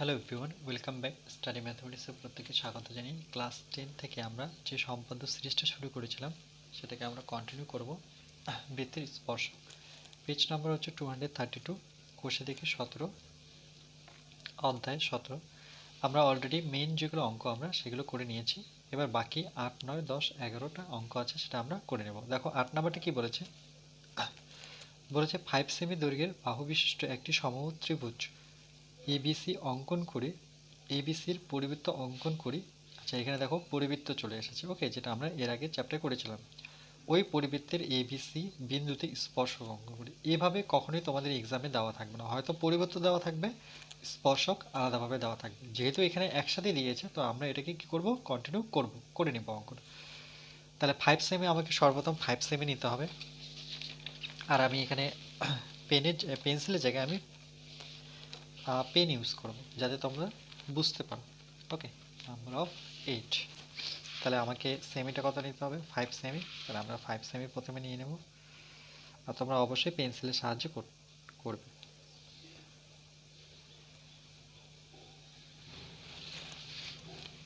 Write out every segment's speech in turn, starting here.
Hello everyone, welcome back. Study ম্যাথমেটিক্সে প্রত্যেককে স্বাগত জানাই। ক্লাস 10 থেকে আমরা যে সম্পাদ্য সিরিজটা শুরু করেছিলাম সেটাকে আমরা কন্টিনিউ করব। বৃত্তের স্পর্শ, পেজ নাম্বার হচ্ছে 232, কোষে দেখে 17, অধ্যায় 17। আমরা অলরেডি মেইন যেগুলো অঙ্ক আমরা সেগুলো করে নিয়েছি। এবার বাকি 8, 9, 10, 11টা অঙ্ক আছে, সেটা আমরা করে নেব। দেখো 8 নাম্বারটা কি বলেছে, 5 সেমি দৈর্ঘ্যের বাহু বিশিষ্ট একটি সমবাহু ত্রিভুজ এবিসি অঙ্কন করে এবিসির পরিবৃত্ত অঙ্কন করি। আচ্ছা, এখানে দেখো পরিবৃত্ত চলে এসেছে, ওকে, যেটা আমরা এর আগে চ্যাপ্টারে করেছিলাম। ওই পরিবৃত্তের এবিসি বিন্দুতে স্পর্শক অঙ্কন করি। এভাবে কখনোই তোমাদের এক্সামে দেওয়া থাকবে না, হয়তো পরিবৃত্ত দেওয়া থাকবে, স্পর্শক আলাদাভাবে দেওয়া থাকবে। যেহেতু এখানে একসাথে দিয়েছে, তো আমরা এটাকে কি করব, কন্টিনিউ করে নিব অঙ্কন। তাহলে 5 সেমি আমাকে সর্বপ্রথম 5 সেমি নিতে হবে। আর আমি এখানে পেন্সিলের জায়গায় আমি পেন ইউজ করব, যাতে তোমরা বুঝতে পারো। ওকে, নাম্বার অফ 8। তাহলে আমাকে সেমিটা কত নিতে হবে, 5 সেমি। তাহলে আমরা 5 সেমি প্রথমে নিয়ে নেব। আর তোমরা অবশ্যই পেন্সিলের সাহায্যে করবে।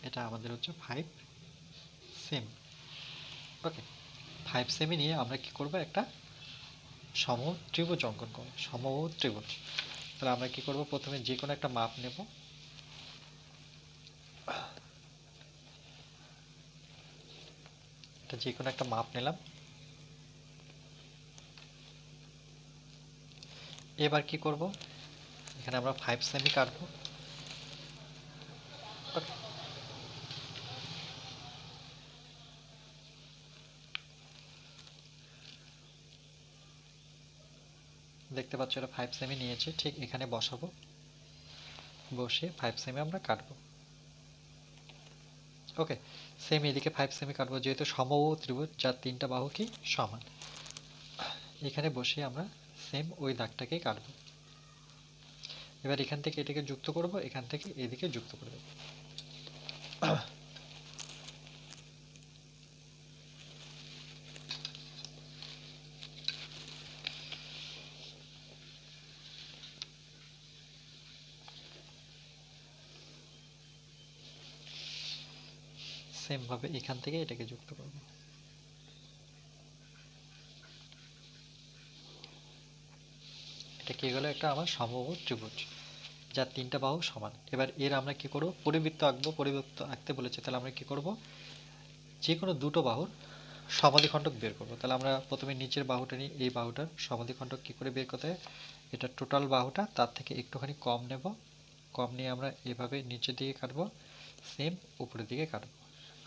এটা আমাদের হচ্ছে 5 সেমি। ওকে, 5 সেমি নিয়ে আমরা কি করব, একটা সমবাহু ত্রিভুজ অঙ্কন করব। সমবাহু ত্রিভুজ, তাহলে আমরা কি করব, প্রথমে যে কোনো একটা মাপ নেব। এটা যে কোনো একটা মাপ নিলাম। এবার কি করব, এখানে আমরা 5 সেমি কাটবো। ওকে, দেখতে পাচ্ছ এটা 5 সেমি নিয়েছে, ঠিক এখানে বসাবো। বসে 5 সেমি আমরা কাটবো। ওকে, সেম এদিকে 5 সেমি কাটবো, যেহেতু সমবাহু ত্রিভুজ যার তিনটা বাহু কি সমান। এখানে বসে আমরা সেম ওই দাগটাকেই কাটবো। এবার এখান থেকে এটাকে যুক্ত করব, এখান থেকে এদিকে যুক্ত করে দেবো। সেম ভাবে এখান থেকে এটাকে যুক্ত করব। এটা কি হলো, একটা আমার সমবাহু ত্রিভুজ যার তিনটা বাহু সমান। এবার এর আমরা কি করব, পরিবৃত্ত আঁকবো। পরিবৃত্ত আঁকতে বলেছে, তাহলে আমরা কি করব, যে কোনো দুটো বাহুর সমাদ্বিখণ্ডক বের করব। তাহলে আমরা প্রথমে নিচের বাহুটা নিই, এই বাহুটার সমাদ্বিখণ্ডক কি করে বের করতে হয়, এটা টোটাল বাহুটা, তার থেকে একটুখানি কম নেব। কম নিয়ে আমরা এভাবে নিচের দিকে কাটবো, সেম উপরের দিকে কাটবো।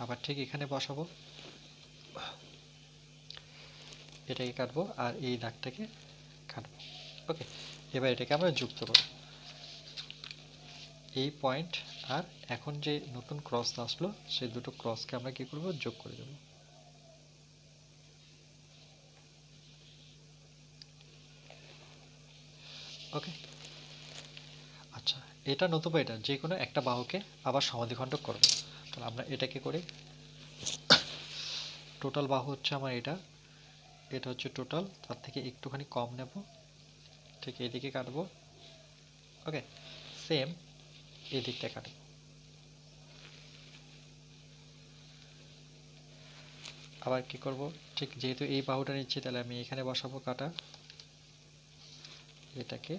আবার ঠিক এখানে বসাবো, এটাকে কাটবো আর এই দাগটাকে কাটবো। ওকে, এবার এটাকে আমরা যুক্ত করব, এই পয়েন্ট আর এখন যে নতুন ক্রস আসলো সেই দুটো ক্রসকে আমরা কি করব, যোগ করে দেব। ওকে, আচ্ছা, এটা নতুবা এটা যে কোনো একটা বাহুকে আবার সমাদ্বিখণ্ডক করব। তাহলে আমরা এটাকে করি, টোটাল বাহু হচ্ছে আমার এটা, এটা হচ্ছে টোটাল, তার থেকে একটুখানি কম নেব, ঠিক এইদিকে কাটবো। ওকে, সেম এই দিকটা কাটবো। আবার কি করব, ঠিক যেহেতু এই বাহুটা নিচ্ছি, তাহলে আমি এখানে বসাবো কাটা, এটাকে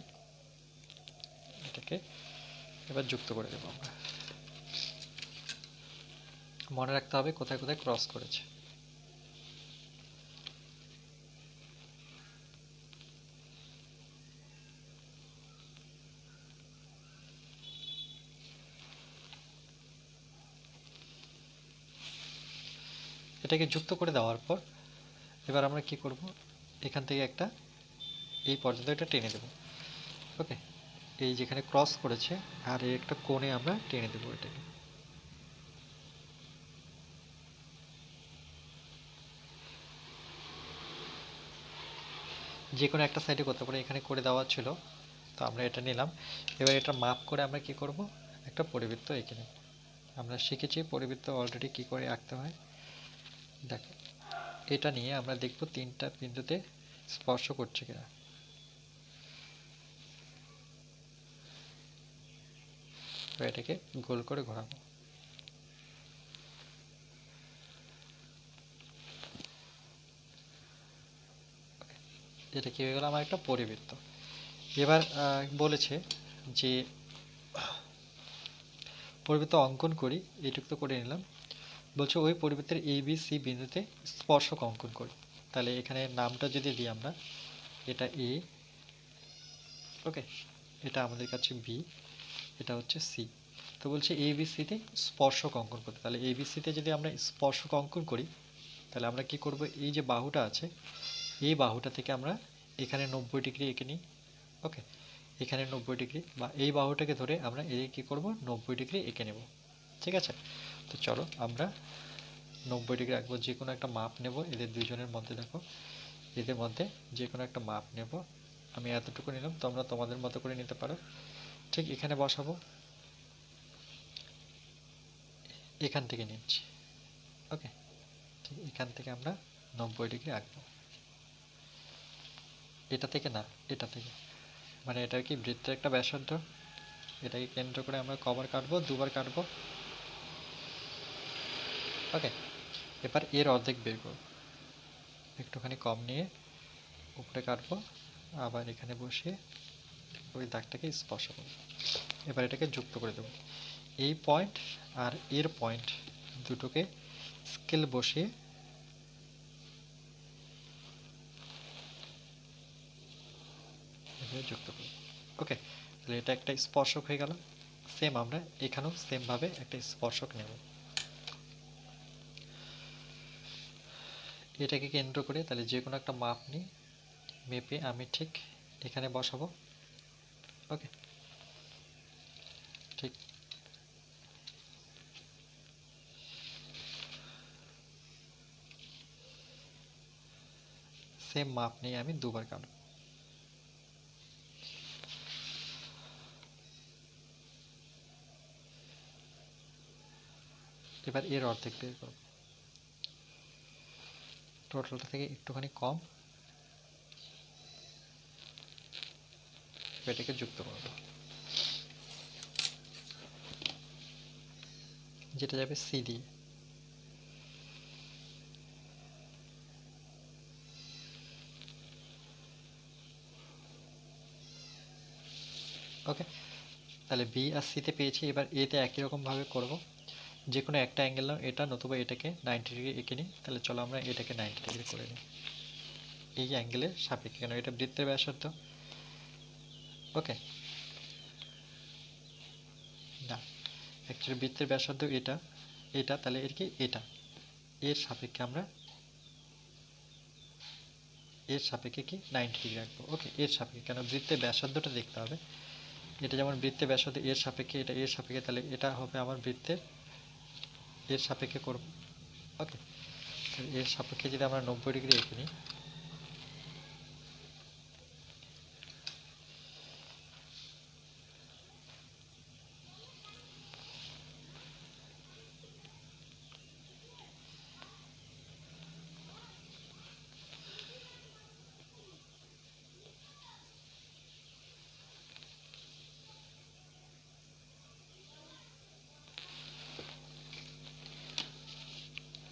এটাকে এবার যুক্ত করে দেবো আমরা। মনে রাখতে হবে কোথায় কোথায় ক্রস করেছে। এটাকে যুক্ত করে দেওয়ার পর এবার আমরা কি করব, এখান থেকে একটা এই পর্যন্ত এটা টেনে দেব। ওকে, এই যেখানে ক্রস করেছে আর এই একটা কোণে আমরা টেনে দেব এটাকে। যে কোনো একটা সাইডে করতে পারি, এখানে করে দেওয়া ছিল, তো আমরা এটা নিলাম। এবার এটা মাপ করে আমরা কি করব, একটা পরিবৃত্ত এঁকে নেব। আমরা শিখেছি পরিবৃত্ত অলরেডি কি করে আঁকতে হয়। দেখো, এটা নিয়ে আমরা দেখব তিনটা বিন্দুতে স্পর্শ করছে কিনা। এটাকে গোল করে ঘোরাবো। এটা কি হয়ে গেল আমার একটা পরিবৃত্ত। এবার বলেছে যে পরিবৃত্ত অঙ্কন করি, এইটুকু তো করে নিলাম। বলছে ওই পরিবৃত্তের এ বি সি বিন্দুতে স্পর্শক অঙ্কন করি। তাহলে এখানে নামটা যদি দিই আমরা, এটা এ, ওকে, এটা আমাদের কাছে বি, এটা হচ্ছে সি। তো বলছে এ বি সিতে স্পর্শক অঙ্কন করতে। তাহলে এ বি সিতে যদি আমরা স্পর্শক অঙ্কন করি, তাহলে আমরা কি করব, এই যে বাহুটা আছে, এই বাহুটা থেকে আমরা এখানে 90 ডিগ্রি এঁকে নিই। ওকে, এখানে 90 ডিগ্রি, বা এই বাহুটাকে ধরে আমরা এই কি করব, 90 ডিগ্রি এঁকে নেব। ঠিক আছে, তো চলো আমরা 90 ডিগ্রি আঁকবো। যে কোনো একটা মাপ নেব এদের দুইজনের মধ্যে, দেখো এদের মধ্যে যে কোনো একটা মাপ নেব। আমি এতটুকু নিলাম, তোমরা তোমাদের মতো করে নিতে পারো। ঠিক এখানে বসাবো, এখান থেকে নিচ্ছি। ওকে, ঠিক এখান থেকে আমরা 90 ডিগ্রি আঁকবো। এটা থেকে না, এটা থেকে, মানে এটা কি বৃত্তের একটা ব্যাসার্ধ, এটাকে কেন্দ্র করে আমরা কবার কাটবো, দুবার কাটবো। ওকে, এবার এর অর্ধেক বের করব, একটুখানি কম নিয়ে উপরে কাটবো, আবার এখানে বসিয়ে ওই দাগটাকে স্পর্শ করব। এবার এটাকে যুক্ত করে দেব। এই পয়েন্ট আর এর পয়েন্ট দুটোকে স্কেল বসিয়ে যুক্ত করব। ওকে, তাহলে এটা একটা স্পর্শক হয়ে গেল। সেম আমরা এখানেও সেম ভাবে একটা স্পর্শক নেব। এটাকে কেন্দ্র করে তাহলে যে কোনো একটা মাপ নিই, মেপে আমি ঠিক এখানে বসাবো। ওকে, ঠিক সেম মাপ নিয়ে আমি দুবার কাটবো। এবার এর অর্ধেক বের করব, টোটালটা থেকে একটুখানি কম, এটাকে যুক্ত করব, যেটা যাবে সি দিয়ে। ওকে, তাহলে বি আর সিতে পেয়েছি। এবার এতে একই রকম ভাবে করব, যে কোনো একটা অ্যাঙ্গেল নাও, এটা নতুবা এটাকে 90 ডিগ্রি এঁকে নিই। তাহলে চলো আমরা এটাকে 90 ডিগ্রি করে নিই, এই অ্যাঙ্গেলের সাপেক্ষে, কেন এটা বৃত্তের ব্যাসার্ধ। ওকে, না, অ্যাকচুয়ালি বৃত্তের ব্যাসার্ধ এটা, এটা তাহলে এর কি, এটা এর সাপেক্ষে আমরা এর সাপেক্ষে কি 90 ডিগ্রি রাখবো। ওকে, এর সাপেক্ষে, কেন বৃত্তের ব্যাসার্ধটা দেখতে হবে। এটা যেমন বৃত্তের ব্যাসার্ধ এর সাপেক্ষে, এটা এর সাপেক্ষে, তাহলে এটা হবে আমার বৃত্তের এর সাপেক্ষে করব। ওকে, এর সাপেক্ষে যদি আমরা 90 ডিগ্রি এঁকে নিই,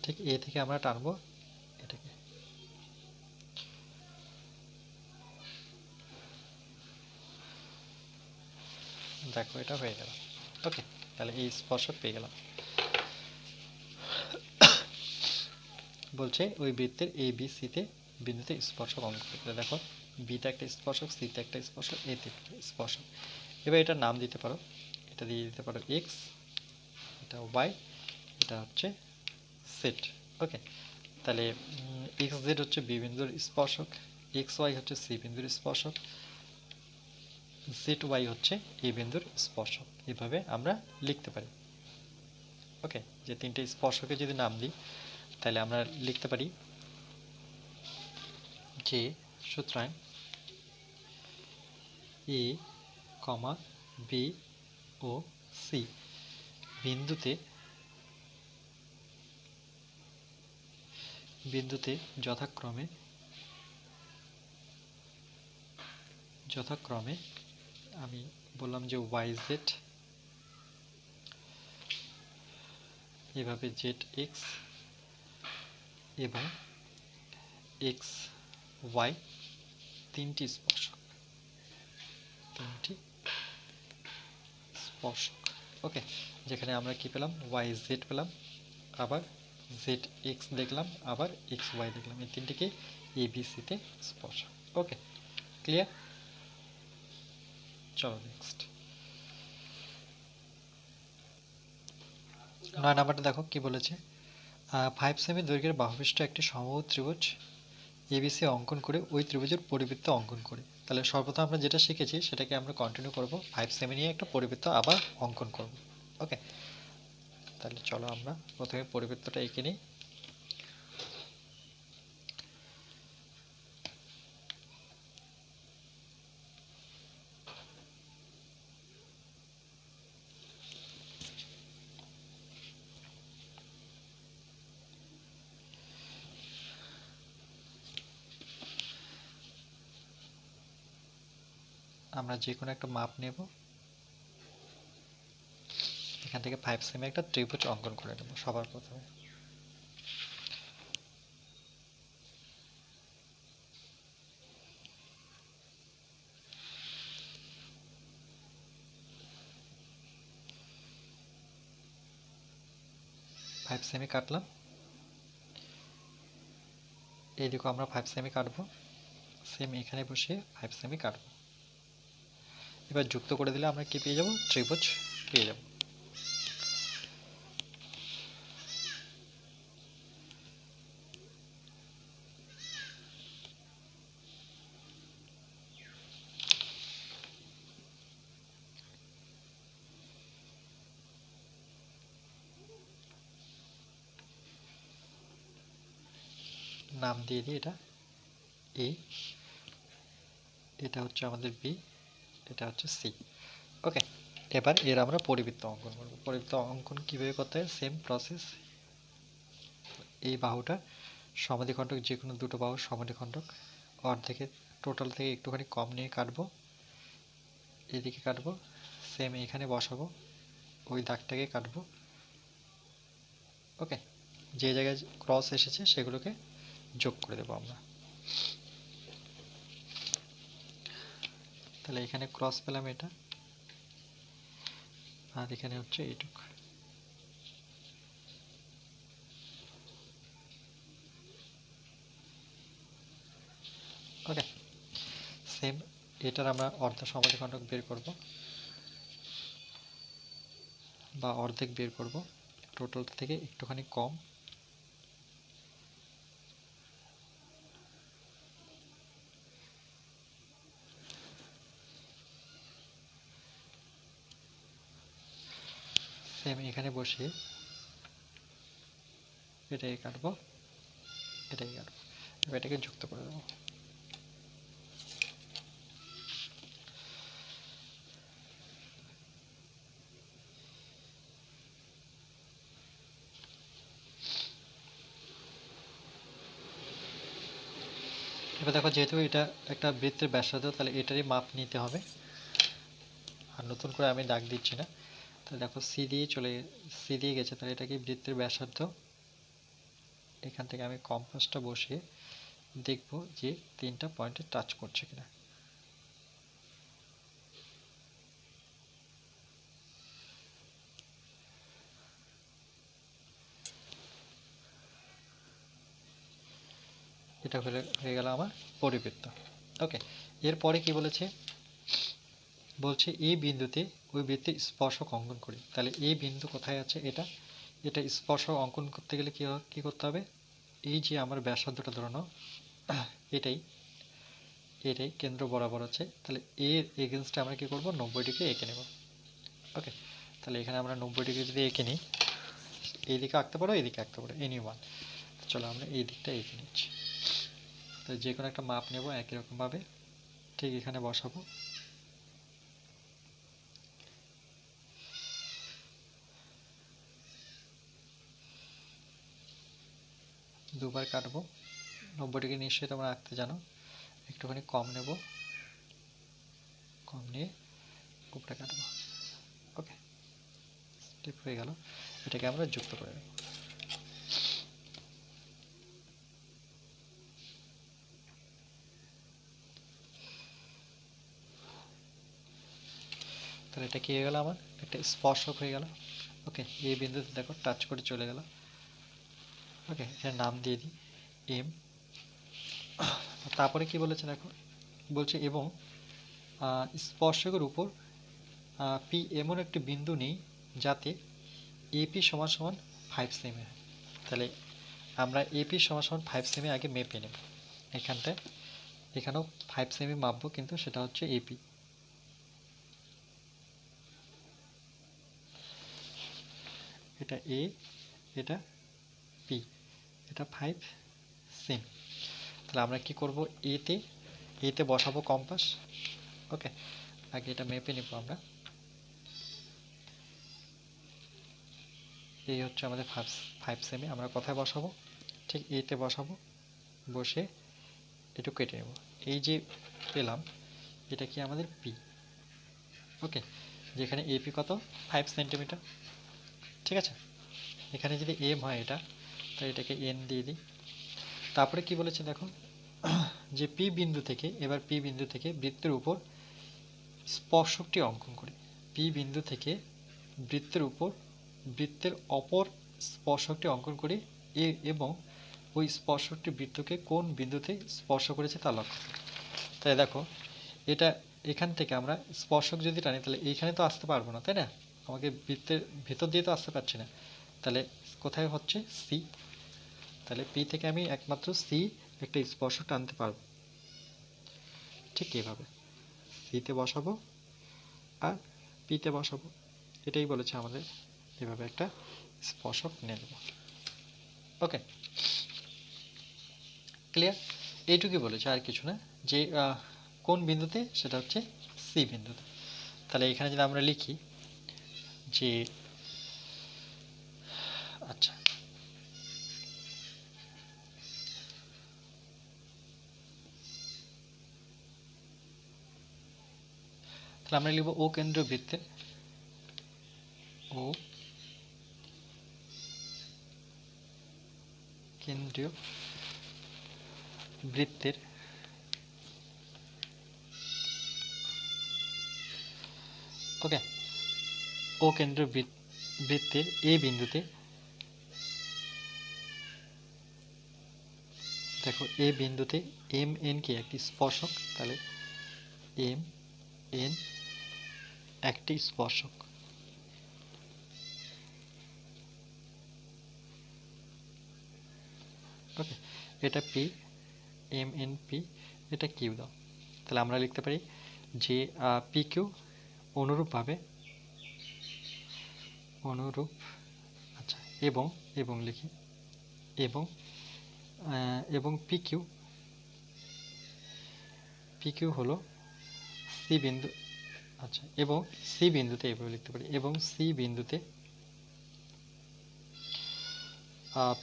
ঠিক এ থেকে আমরা টানবো এটাকে। দেখো এটা হয়ে গেল। ওকে, তাহলে এই স্পর্শক পেয়ে গেলাম। বলছে ওই বৃত্তের এ বি সিতে বিন্দুতে স্পর্শক অঙ্কন করতে। দেখো বিতে একটা স্পর্শক, সিতে একটা স্পর্শক, এতে একটা স্পর্শক। এবার এটার নাম দিতে পারো, এটা দিয়ে দিতে পারো এক্স, এটা ওয়াই, এটা হচ্ছে সেট। ওকে, তাহলে এক্স জেড হচ্ছে বি বিন্দুর স্পর্শক, এক্স ওয়াই হচ্ছে সি বিন্দুর স্পর্শক, জেড ওয়াই হচ্ছে এ বিন্দুর স্পর্শক। এভাবে আমরা লিখতে পারি। ওকে, যে তিনটে স্পর্শকে যদি নাম দিই, তাহলে আমরা লিখতে পারি যে সুতরাং এ কমা বি ও সি বিন্দুতে বিন্দুতে যথাক্রমে যথাক্রমে আমি বললাম যে ওয়াই জেড এভাবে জেড এক্স এবং এক্স ওয়াই তিনটি স্পর্শক, ওকে। যেখানে আমরা কি পেলাম, ওয়াই জেড পেলাম, আবার জেড এক্স দেখলাম, আবার এক্স ওয়াই দেখলাম, এই তিনটিকে এবিসিতে স্পর্শক। ওকে, ক্লিয়ার? চলো নেক্সট 9 নাম্বারটা দেখো কি বলেছে। 5 সেমি দৈর্ঘ্যের বাহুবিশিষ্ট একটি সমবাহু ত্রিভুজ এবিসি অঙ্কন করে ওই ত্রিভুজের পরিবৃত্ত অঙ্কন করে। তাহলে সর্বপ্রথম আমরা যেটা শিখেছি সেটাকে আমরা কন্টিনিউ করব, 5 সেমি নিয়ে একটা পরিবৃত্ত আবার অঙ্কন করব। ওকে, তাহলে চলো আমরা প্রথমে পরিবৃত্তটা এঁকে নিই। আমরা যে কোনো একটা মাপ নেব, এখান থেকে 5 সেমি একটা ত্রিভুজ অঙ্কন করে নেব সবার প্রথমে। ফাইভ সেমি কাটলাম, এইদিকে আমরা 5 সেমি কাটবো, সেম এখানে বসে 5 সেমি কাটবো। এবার যুক্ত করে দিলে আমরা কি পেয়ে যাব, ত্রিভুজ পেয়ে যাব। নাম দিয়ে দিই, এটা এ, এটা হচ্ছে আমাদের বি, এটা হচ্ছে সি। ওকে, এবার এর আমরা পরিবৃত্ত অঙ্কন করব। পরিবৃত্ত অঙ্কন কিভাবে করতে হয়, সেম প্রসেস। এই বাহুটা সমাধিখণ্ডক, যে কোনো দুটো বাহু সমাধিখণ্ডক, অর্ধেকের টোটাল থেকে একটুখানি কম নিয়ে কাটবো, এদিকে কাটবো, সেম এখানে বসাবো, ওই দাগটাকে কাটবো। ওকে, যে জায়গায় ক্রস এসেছে সেগুলোকে যোগ করে দেবো আমরা। তাহলে এখানে ক্রস পেলাম এটা, আর এখানে হচ্ছে এইটুকু। ওকে, সেম এটার আমরা অর্ধ সমাধিখণ্ডক বের করব বা অর্ধেক বের করব, টোটাল থেকে একটুখানি কম। সেম এখানে বসিয়ে এটাকে কাটবো, এটাকে কাটবো, এবার এটাকে যুক্ত করে দেবো। এবার দেখো, যেহেতু এটা একটা বৃত্তের ব্যাসার্ধ, তাহলে এটারই মাপ নিতে হবে, আর নতুন করে আমি দাগ দিচ্ছি না। তাহলে দেখো সি দিয়ে গেছে, তাহলে এটা কি বৃত্তের ব্যাসার্ধ। এখান থেকে আমি কম্পাসটা বসিয়ে দেখব যে তিনটা পয়েন্টে টাচ করছে কিনা। এটা হয়ে গেল আমার পরিবৃত্ত। ওকে, এরপরে কি বলেছে, বলছে এই বিন্দুতে ওই বৃত্তে স্পর্শক অঙ্কন করি। তাহলে এই বিন্দু কোথায় আছে, এটা এটা স্পর্শক অঙ্কন করতে গেলে কি করতে হবে, এই যে আমার ব্যাসার্ধটা ধরানো, এটাই এটাই কেন্দ্র বরাবর আছে, তাহলে এর এগেনস্টে আমরা কি করব, 90 ডিগ্রি এঁকে নেব। ওকে, তাহলে এখানে আমরা 90 ডিগ্রি যদি এঁকে নিই, এইদিকে আঁকতে পারো, এইদিকে আঁকতে পারো, এনি ওয়ান। চলো আমরা এই দিকটা এঁকে নিচ্ছি। তো যে কোনো একটা মাপ নেব একই রকমভাবে, ঠিক এখানে বসাবো, দুবার কাটবো। 90 ডিগ্রি নিশ্চয়ই তোমরা আঁকতে জানো, একটুখানি কম নেব, কম নিয়ে উপরে কাটবো। ওকে, স্টেপ হয়ে গেল। এটাকে আমরা যুক্ত করে নেব। তাহলে এটা কি হয়ে গেল, আমার একটা স্পর্শক হয়ে গেল। ওকে, এই বিন্দুতে দেখো টাচ করে চলে গেল। ওকে, এর নাম দিয়ে দিই এম। তারপরে কি বলেছে দেখো, বলছে এবং স্পর্শকের উপর পি এমন একটি বিন্দু নেই যাতে এপি সমান সমান 5 সেমি। তাহলে আমরা এপি সমান সমান 5 সেমি আগে মেপে নেব। এখানেও 5 সেমি মাপবো, কিন্তু সেটা হচ্ছে এপি। এটা এ, এটা পি, এটা 5 সেমি। তাহলে আমরা কি করব, এতে বসাবো কম্পাস। ওকে, আগে এটা মেপে নিব আমরা। এই হচ্ছে আমাদের 5 সেমি। আমরা কোথায় বসাবো, ঠিক এতে বসাবো, বসে একটু কেটে নেব। এই যে পেলাম, এটা কি আমাদের পি। ওকে, যেখানে এপি কত, 5 সেন্টিমিটার। ঠিক আছে, এখানে যদি এম হয় এটা, তাই এটাকে এন দিয়ে দিই। তারপরে কি বলেছে দেখো, যে পি বিন্দু থেকে, এবার পি বিন্দু থেকে বৃত্তের উপর স্পর্শকটি অঙ্কন করি। পি বিন্দু থেকে বৃত্তের উপর বৃত্তের অপর স্পর্শকটি অঙ্কন করি এবং ওই স্পর্শকটি বৃত্তকে কোন বিন্দুতে স্পর্শ করেছে তা লক্ষ্য করি। তাই দেখো, এটা এখান থেকে আমরা স্পর্শক যদি টানি, তাহলে এইখানে তো আসতে পারবো না, তাই না? আমাকে বৃত্তের ভেতর দিয়ে তো আসতে পারছি না। তাহলে কোথায় হচ্ছে, সি। তাহলে পি থেকে আমি একমাত্র সি একটা স্পর্শক টানতে পারবো। ঠিক এইভাবে সিতে বসাবো আর পিতে বসাবো, এটাই বলেছে আমাদের। এভাবে একটা স্পর্শক নিয়ে নেব। ওকে, ক্লিয়ার? এইটুকুই বলেছে, আর কিছু না। যে কোন বিন্দুতে, সেটা হচ্ছে সি বিন্দুতে। তাহলে এখানে যদি আমরা লিখি যে, আচ্ছা, তাহলে আমরা লিখব ও কেন্দ্রীয় বৃত্তের, ও কেন্দ্রীয় বৃত্তের ওকে, ও কেন্দ্রীয় বৃত্তের এ বিন্দুতে, দেখো এ বিন্দুতে এম এন কি একটি স্পর্শক। তাহলে এম এন একটি স্পর্শক। ওকে, এটা পি, এম এন পি, এটা কিউ দাও। তাহলে আমরা লিখতে পারি যে পি কিউ অনুরূপভাবে, আচ্ছা, এবং লিখি এবং পি কিউ হলো সি বিন্দু। আচ্ছা, এবং সি বিন্দুতে, এভাবে লিখতে পারি, এবং সি বিন্দুতে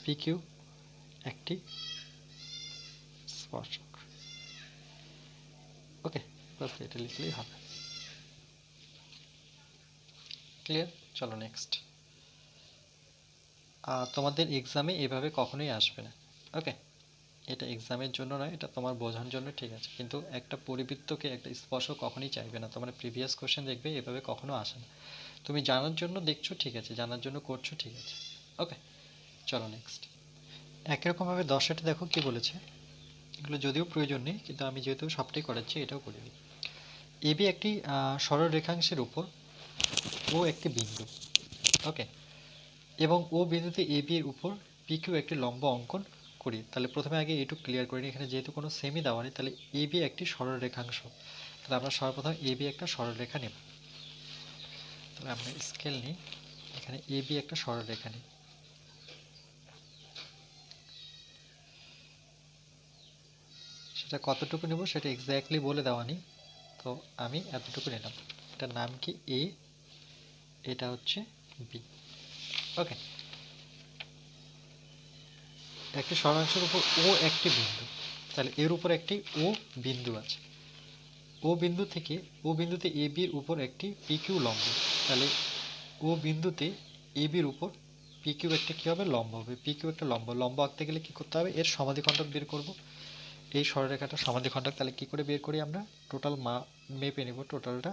পি কিউ একটি স্পর্শক। ওকে, বাস এটা লিখলেই হবে। ক্লিয়ার? চলো নেক্সট। তোমাদের এক্সামে এভাবে কখনোই আসবে না। ওকে, এটা এক্সামের জন্য নয়, এটা তোমার বোঝার জন্য, ঠিক আছে? কিন্তু একটা পরিবৃত্তকে একটা স্পর্শ কখনোই চাইবে না। তোমার প্রিভিয়াস কোশ্চেন দেখবে এভাবে কখনো আসে না। তুমি জানার জন্য দেখছো, ঠিক আছে, জানার জন্য করছো, ঠিক আছে। ওকে, চলো নেক্সট। একই রকমভাবে 10টা দেখো কি বলেছে। এগুলো যদিও প্রয়োজন নেই, কিন্তু আমি যেহেতু সবটাই করাচ্ছি, এটাও করে দিই। এবি একটি সরল রেখাংশের উপর ও একটি বিন্দু। ওকে, এবং ও বিন্দুতে এবি এর উপর পিকিউ একটি লম্ব অঙ্কন করি। তাহলে প্রথমে আগে এটুকু ক্লিয়ার করি। এখানে যেহেতু কোনো সেমি দেওয়া নেই, তাহলে এবি একটি সরল রেখাংশ। তাহলে আমরা সর্বপ্রথম এবি একটা সরল রেখা নেব। তাহলে আমরা স্কেল নিই, এখানে এবি একটা সরল রেখা নিই। সেটা কতটুকু নেব সেটা এক্স্যাক্টলি বলে দেওয়া নেই, তো আমি এতটুকু নিলাম। এটার নাম কি এ, এটা হচ্ছে বি। ওকে, একটি সরলাংশের উপর ও একটি বিন্দু। তাহলে এর উপর একটি ও বিন্দু আছে। ও বিন্দুতে এ বির উপর একটি পিকিউ লম্ব। তাহলে ও বিন্দুতে এ বির উপর পি কিউ একটা কি হবে, লম্ব হবে। পি কিউ একটা লম্ব, লম্ব আঁকতে গেলে কি করতে হবে, এর সমাধিখণ্ডক বের করব। এই সরলরেখাটা সমাধিখণ্ডক, তাহলে কি করে বের করি আমরা, টোটাল মেপে নেব টোটালটা।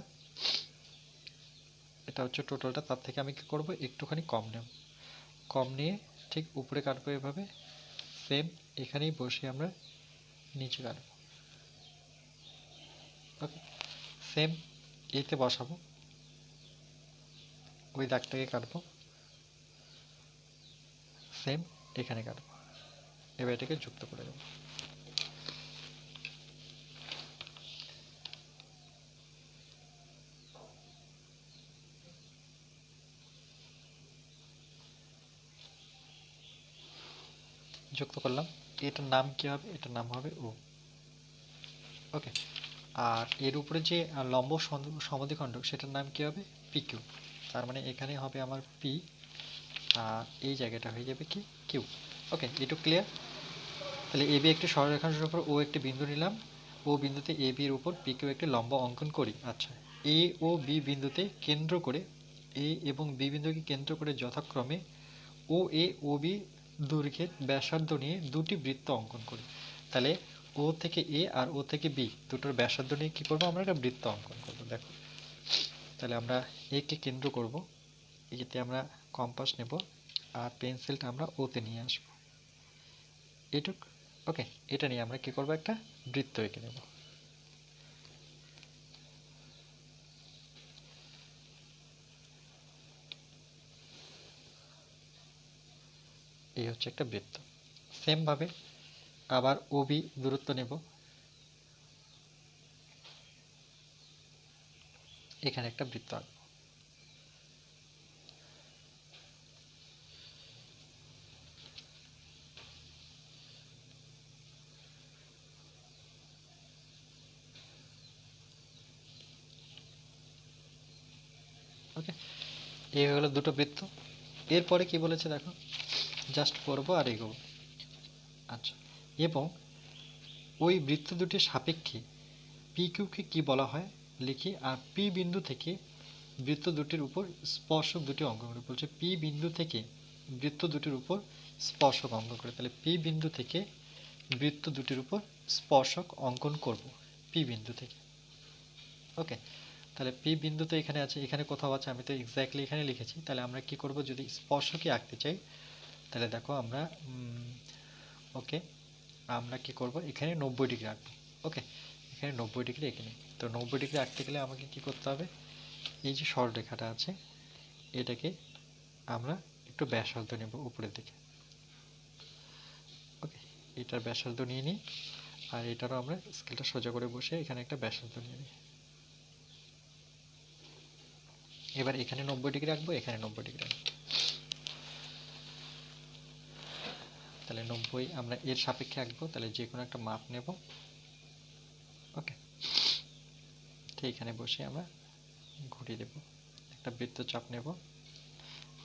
এটা হচ্ছে টোটালটা, তার থেকে আমি কি করব, একটুখানি কম নেব, কম নিয়ে ঠিক উপরে কাটবো এভাবে। সেম এখানেই বসে আমরা নিচে কাটবো। ওকে, সেম এতে বসাবো, ওই দাগটাকে কাটবো, সেম এখানে কাটবো। এবার এটাকে যুক্ত করে দেবো। যুক্ত করলাম। এটার নাম কি হবে, এটার নাম হবে ও। ওকে, আর এর উপরে যে লম্ব সমদ্বিখণ্ডক সেটার নাম কি হবে, পি কিউ। তার মানে এখানে হবে আমার পি, আর এই জায়গাটা হয়ে যাবে কি, কিউ। ওকে, এটুকু ক্লিয়ার। তাহলে এ বি একটি সরলরেখাংশের উপর ও একটি বিন্দু নিলাম, ও বিন্দুতে এ বির উপর পি কিউ একটি লম্ব অঙ্কন করি। আচ্ছা, এ ও বি বিন্দুতে কেন্দ্র করে, এ এবং বি বিন্দুকে কেন্দ্র করে যথাক্রমে ও এ ও বি দৈর্ঘ্যের ব্যাসার্ধ নিয়ে দুটি বৃত্ত অঙ্কন করি। তাহলে ও থেকে এ আর ও থেকে বি দুটোর ব্যাসার্ধ নিয়ে কি করব, আমরা একটা বৃত্ত অঙ্কন করব। দেখো, তাহলে আমরা এ কে কেন্দ্র করব, এতে আমরা কম্পাস নেব, আর পেন্সিলটা আমরা ওতে নিয়ে আসব এটুক। ওকে, এটা নিয়ে আমরা কি করব, একটা বৃত্ত এঁকে নেব। এই হচ্ছে একটা বৃত্ত। সেম ভাবে আবার ওবি দূরত্ব নেব, এখানে একটা বৃত্ত আঁকবো। ওকে, এই হলো দুটো বৃত্ত। এরপরে কি বলেছে দেখো, জাস্ট করবো আর এগোবো। আচ্ছা, এবং ওই বৃত্ত দুটির সাপেক্ষে পি কিউকে কি বলা হয় লিখি, আর পি বিন্দু থেকে বৃত্ত দুটির উপর স্পর্শক দুটি অঙ্কন করে। বলছে পি বিন্দু থেকে বৃত্ত দুটির উপর স্পর্শক অঙ্কন করে। তাহলে পি বিন্দু থেকে বৃত্ত দুটির উপর স্পর্শক অঙ্কন করব, পি বিন্দু থেকে। ওকে, তাহলে পি বিন্দু তো এখানে আছে, এখানে কোথাও আছে, আমি তো এক্স্যাক্টলি এখানে লিখেছি। তাহলে আমরা কি করব, যদি স্পর্শকই আঁকতে চাই, তাহলে দেখো আমরা ওকে, আমরা কি করব, এখানে 90 ডিগ্রি আঁকবো। ওকে, এখানে 90 ডিগ্রি এঁকে নিই। তো 90 ডিগ্রি আঁকতে গেলে আমাকে কি করতে হবে, এই যে সরলরেখাটা আছে এটাকে আমরা একটু ব্যাসার্ধ নেব উপরের দিকে। ওকে, এটার ব্যাসার্ধ নিয়ে নিই, আর এটারও আমরা স্কেলটা সোজা করে বসে এখানে একটা ব্যাসার্ধ নিয়ে নিই। এবার এখানে 90 ডিগ্রি রাখবো, এখানে 90 ডিগ্রি রাখবো। তাহলে 90 আমরা এর সাপেক্ষে আঁকবো, তাহলে যে কোনো একটা মাপ নেব। ওকে, তো এখানে বসে আমরা ঘুরিয়ে দেব, একটা বৃত্তচাপ নেব,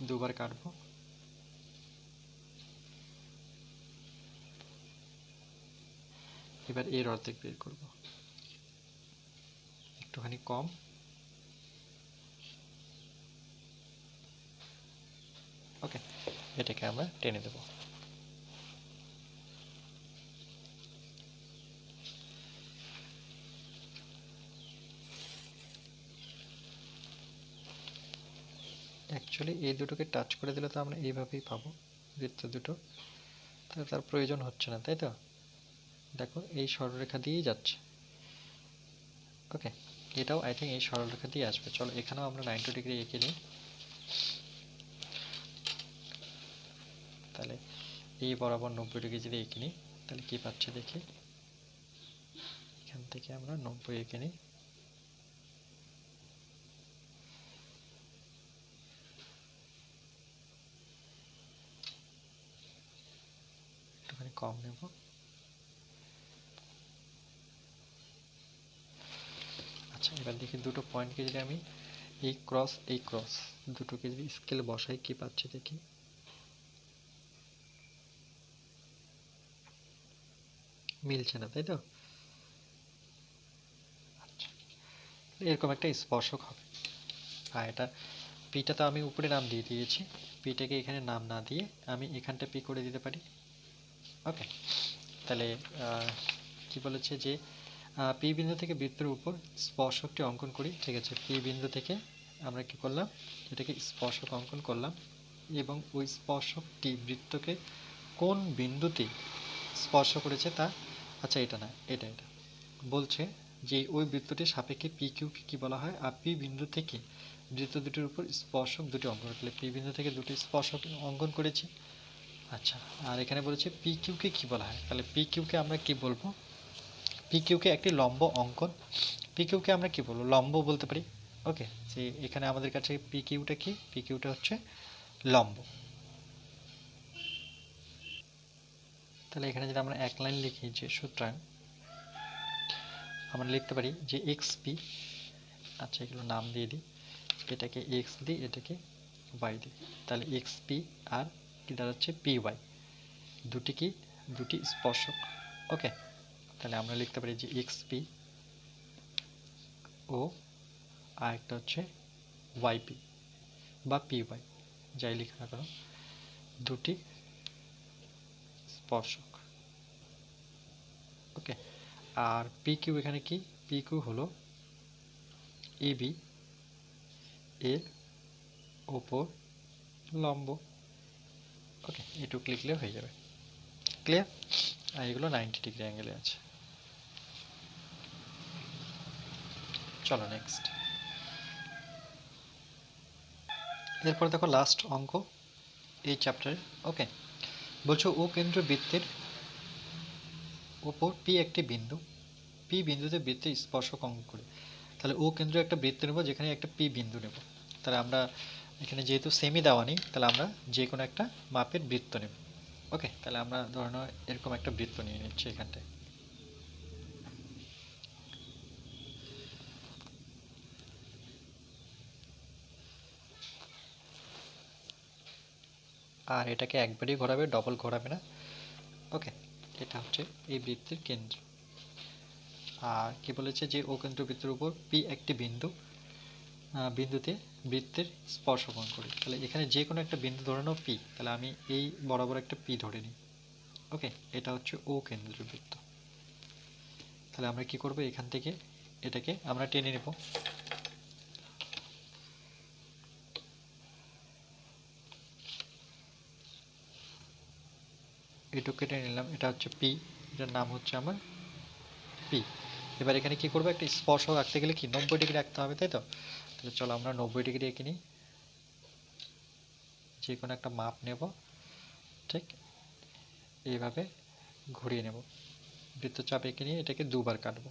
দুবার কাটবো। এবার এর অর্ধেক বের করব, একটুখানি কম। ওকে, এটাকে আমরা টেনে দেব। অ্যাকচুয়ালি এই দুটোকে টাচ করে দিলে তো আমরা এইভাবেই পাবো বৃত্ত দুটো, তাহলে তার প্রয়োজন হচ্ছে না, তাই তো। দেখো এই সরলরেখা দিয়েই যাচ্ছে। ওকে, এটাও আই থিঙ্ক এই সরলরেখা দিয়ে আসবে। চলো এখানেও আমরা 90 ডিগ্রি এঁকে নিই। তাহলে এই বরাবর 90 ডিগ্রি যদি এঁকে নিই, তাহলে কি পাচ্ছে দেখি, এখান থেকে আমরা 90 এঁকে নিই। একটুখানি কম নেব। আচ্ছা, এবার দেখি দুটো পয়েন্টকে যদি আমি এই ক্রস দুটোকে যদি স্কেল বসাই কি পাচ্ছি দেখি। মিলছে না, তাই তো। আচ্ছা, এরকম একটা স্পর্শক হবে। আর এটা পিটা তো আমি উপরে নাম দিয়ে দিয়েছি, পিটাকে এখানে নাম না দিয়ে আমি এখানটা পি করে দিতে পারি। ওকে, তাহলে কি বলেছে যে পি বিন্দু থেকে বৃত্তের উপর স্পর্শকটি অঙ্কন করি। ঠিক আছে, পি বিন্দু থেকে আমরা কি করলাম, এটাকে স্পর্শক অঙ্কন করলাম এবং ওই স্পর্শকটি বৃত্তকে কোন বিন্দুতে স্পর্শ করেছে তা, আচ্ছা এটা না, এটা বলছে যে ওই বৃত্তটির সাপেক্ষে পি কিউকে কী বলা হয়, আর পি বিন্দু থেকে বৃত্ত দুটির উপর স্পর্শক দুটি অঙ্কন করলে পি বিন্দু থেকে দুটি স্পর্শক অঙ্কন করেছি। আচ্ছা, আর এখানে বলেছে পি কিউকে কী বলা হয়, তাহলে পি কিউকে আমরা কি বলবো, পি কিউকে একটি লম্ব অঙ্কন, পি কিউকে আমরা কি বলবো, লম্ব বলতে পারি। ওকে, যে এখানে আমাদের কাছে পি কিউটা কি, পি কিউটা হচ্ছে লম্ব। তাহলে এখানে যদি আমরা এক লাইন লিখি যে সুতরাং আমরা লিখতে পারি যে এক্স পি, আচ্ছা এগুলো নাম দিয়ে দিই, এটাকে এক্স দিই, এটাকে ওয়াই দিই, তাহলে এক্স পি আর কি দাঁড়াচ্ছে পি ওয়াই, দুটি কি, দুটি স্পর্শক। ওকে, তাহলে আমরা লিখতে পারি যে এক্স পি ও আর একটা হচ্ছে ওয়াই পি বা পি ওয়াই, যাই লিখে না কেন, দুটি স্পর্শক। ওকে, আর পি কিউ এখানে কি, পি কিউ হলো এবি এর ওপর লম্ব। ওকে, এটুকু লিখলে হয়ে যাবে, ক্লিয়ার। আর এগুলো 90 ডিগ্রি অ্যাঙ্গেলে আছে। চলো নেক্সট, এরপর দেখো লাস্ট অঙ্ক এই চ্যাপ্টারে। ওকে, বলছো ও কেন্দ্র বৃত্তের ওপর পি একটি বিন্দু, পি বিন্দুতে বৃত্তের স্পর্শক অঙ্কন করে। তাহলে ও কেন্দ্র একটা বৃত্ত নেব যেখানে একটা পি বিন্দু নেব। তাহলে আমরা এখানে যেহেতু সেমি দেওয়া নেই, তাহলে আমরা যে কোনো একটা মাপের বৃত্ত নেব। ওকে, তাহলে আমরা ধরে নাও এরকম একটা বৃত্ত নিয়ে নিচ্ছি এখানটায়। আর এটাকে একবারই ঘোরাবে, ডবল ঘোরাবে না। ওকে, এটা হচ্ছে এই বৃত্তের কেন্দ্র। আর কি বলেছে যে ও কেন্দ্র বৃত্তের উপর পি একটি বিন্দু, বিন্দুতে বৃত্তের স্পর্শক অঙ্কন করি। তাহলে এখানে যে কোনো একটা বিন্দু ধরে নাও পি, তাহলে আমি এই বরাবর একটা পি ধরে নিই। ওকে, এটা হচ্ছে ও কেন্দ্রের বৃত্ত। তাহলে আমরা কি করব, এখান থেকে এটাকে আমরা টেনে নেব। এটুকু কেটে নিলাম, এটা হচ্ছে পি, এটার নাম হচ্ছে আমার পি। এবার এখানে কি করবো, একটা স্পর্শক আঁকতে গেলে কি 90 ডিগ্রি আঁকতে হবে, তাই তো। তাহলে চলো আমরা 90 ডিগ্রি এঁকে নিই, যে কোনো একটা মাপ নেব, ঠিক এইভাবে ঘুরিয়ে নেব, বৃত্তচাপ এঁকে নিয়ে এটাকে দুবার কাটবো।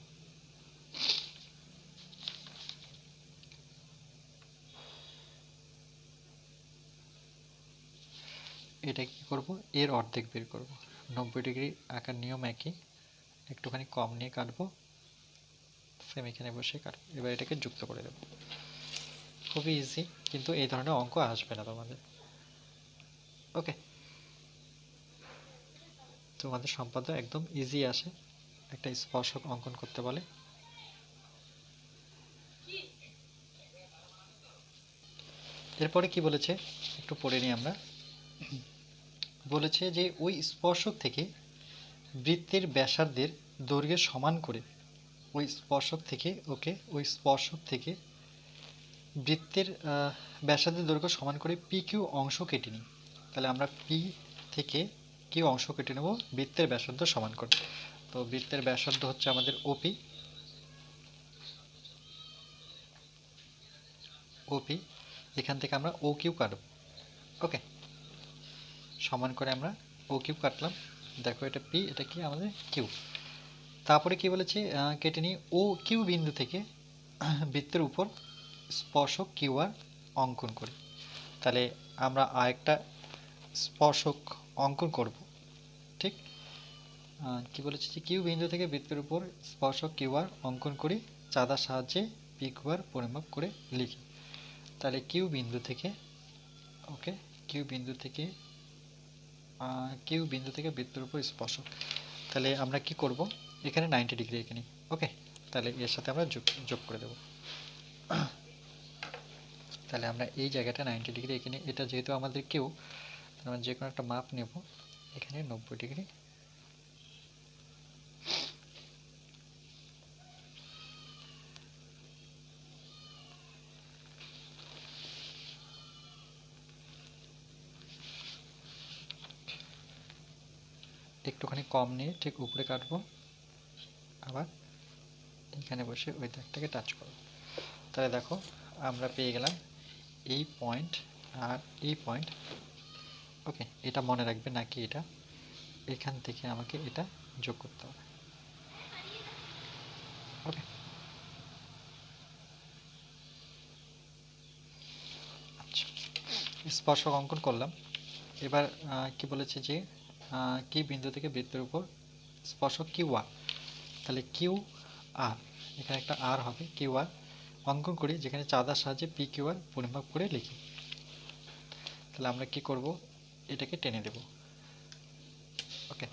এটা কি করব, এর অর্ধেক বের করব। 90 ডিগ্রি আঁকার নিয়ম একই, একটুখানি কম নিয়ে কাটবো, সেম এখানে বসে কাটবো। এবার এটাকে যুক্ত করে দেব, খুবই ইজি, কিন্তু এই ধরনের অঙ্ক আসবে না তোমাদের। ওকে, তোমাদের সম্পাদ্য একদম ইজি আসে, একটা স্পর্শক অঙ্কন করতে বলে। এরপরে কি বলেছে একটু পড়ে নিই আমরা। বলেছে যে ওই স্পর্শক থেকে বৃত্তের ব্যাসার্ধের দৈর্ঘ্যের সমান করে, ওই স্পর্শক থেকে, ওকে, ওই স্পর্শক থেকে বৃত্তের ব্যাসার্ধের দৈর্ঘ্য সমান করে পি কিউ অংশ কেটে নিই। তাহলে আমরা পি থেকে কিউ অংশ কেটে নেব বৃত্তের ব্যাসার্ধ সমান করে। তো বৃত্তের ব্যাসার্ধ হচ্ছে আমাদের ওপি, ওপি এখান থেকে আমরা ও কিউ কাটব। ওকে, সমান করে আমরা ও কিউ কাটলাম, দেখো এটা পি, এটা কি আমাদের কিউ। তারপরে কি বলেছে, কেটে নিই ও কিউ বিন্দু থেকে বৃত্তের উপর স্পর্শক কিউ আর অঙ্কন করি। তাহলে আমরা আরেকটা স্পর্শক অঙ্কন করব, ঠিক কি বলেছে যে কিউ বিন্দু থেকে বৃত্তের উপর স্পর্শক কিউ আর অঙ্কন করি, চাঁদার সাহায্যে পি কিউ আর পরিমাপ করে লিখি। তাহলে কিউ বিন্দু থেকে, ওকে, কিউ বিন্দু থেকে বৃত্তের উপর স্পর্শক, তাহলে আমরা কি করব, এখানে 90 ডিগ্রি এখানে। ওকে, তাহলে এর সাথে আমরা যোগ করে দেব। তাহলে আমরা এই জায়গাটা 90 ডিগ্রি, এখানে এটা যেহেতু আমাদের কিউ, আমরা যে কোনো একটা মাপ নেব, এখানে 90 ডিগ্রি। একটুখানি কম নিয়ে ঠিক উপরে কাটবো, আবার এখানে বসে ওই দাগটাকে টাচ করব। তাহলে দেখো আমরা পেয়ে গেলাম এই পয়েন্ট আর এই পয়েন্ট। ওকে, এটা মনে রাখবে নাকি এটা এখান থেকে আমাকে এটা যোগ করতে হবে। ওকে, আচ্ছা, স্পর্শক অঙ্কন করলাম। এবার কি বলেছে যে কি বিন্দু থেকে বৃত্তের উপর স্পর্শক কিউ আর, তাহলে কিউ আর, এখানে একটা আর হবে, কিউ আর অঙ্কন করি, যেখানে চাঁদার সাহায্যে পি কিউ আর পরিমাপ করে লিখি। তাহলে আমরা কি করব, এটাকে টেনে দেব। ওকে,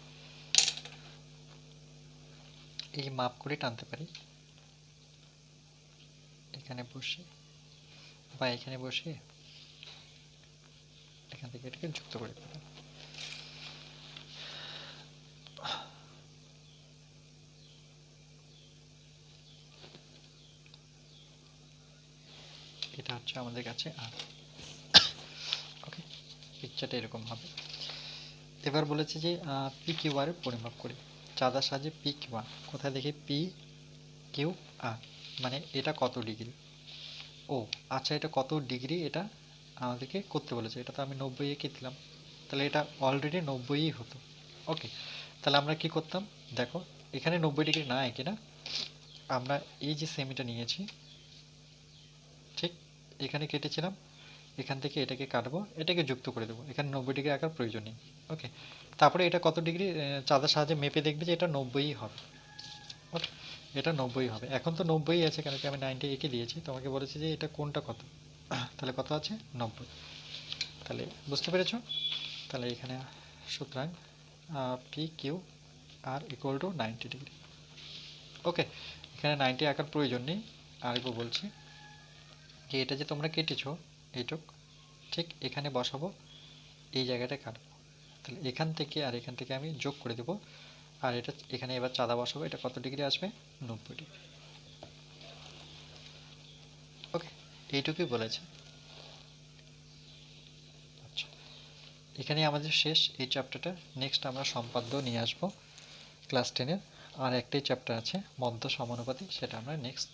এই মাপ করে টানতে পারি, এখানে বসে বা এখানে বসে এখান থেকে এটাকে যুক্ত করে দিতে পারি। এটা হচ্ছে আমাদের কাছে আর। ওকে, পিকচারটা এরকম হবে। এবার বলেছে যে পি কিউ আর পরিমাপ করি, চাঁদার সাহায্যে পি কিউ আর, কোথায় দেখি পি কিউ আর মানে এটা কত ডিগ্রি। ও আচ্ছা, এটা কত ডিগ্রি এটা আমাদেরকে করতে বলেছে, এটা তো আমি 90 এঁকে দিলাম, তাহলে এটা অলরেডি 90ই হতো। ওকে, তাহলে আমরা কি করতাম, দেখো এখানে 90 ডিগ্রি না এঁকে না, আমরা এই যে সেমিটা নিয়েছি, ঠিক এখানে কেটেছিলাম, এখান থেকে এটাকে কাটবো, এটাকে যুক্ত করে দেবো, এখানে 90 ডিগ্রি আঁকার প্রয়োজন নেই। ওকে, তারপরে এটা কত ডিগ্রি চাঁদার সাহায্যে মেপে দেখবে যে এটা 90ই হবে। ওকে, এটা 90ই হবে, এখন তো 90ই আছে, কেন কি আমি 90 এঁকে দিয়েছি, তোমাকে বলেছি যে এটা কোনটা কত, তাহলে কত আছে 90। তাহলে বুঝতে পেরেছো, তাহলে এখানে সুতরাং P Q R equal to 90 degree. Okay, এখানে 90 আঁকার প্রয়োজন নেই, আরেকবার বলছি যে এটা যে তোমরা কেটেছো এইটুক, ঠিক এখানে বসাবো, এই জায়গাটা কাটবো, তাহলে এখান থেকে আর এখান থেকে আমি যোগ করে দেবো, আর এটা এখানে এবার চাঁদা বসাবো, এটা কত ডিগ্রি আসবে 90 ডিগ্রি। ওকে, এইটুকুই বলেছে। আচ্ছা, এখানে আমাদের শেষ এই চ্যাপ্টারটা, নেক্সট আমরা সম্পাদ্য নিয়ে আসবো ক্লাস 10-এর, আর একটাই চ্যাপ্টার আছে মধ্য সমানুপাতি, সেটা আমরা নেক্সট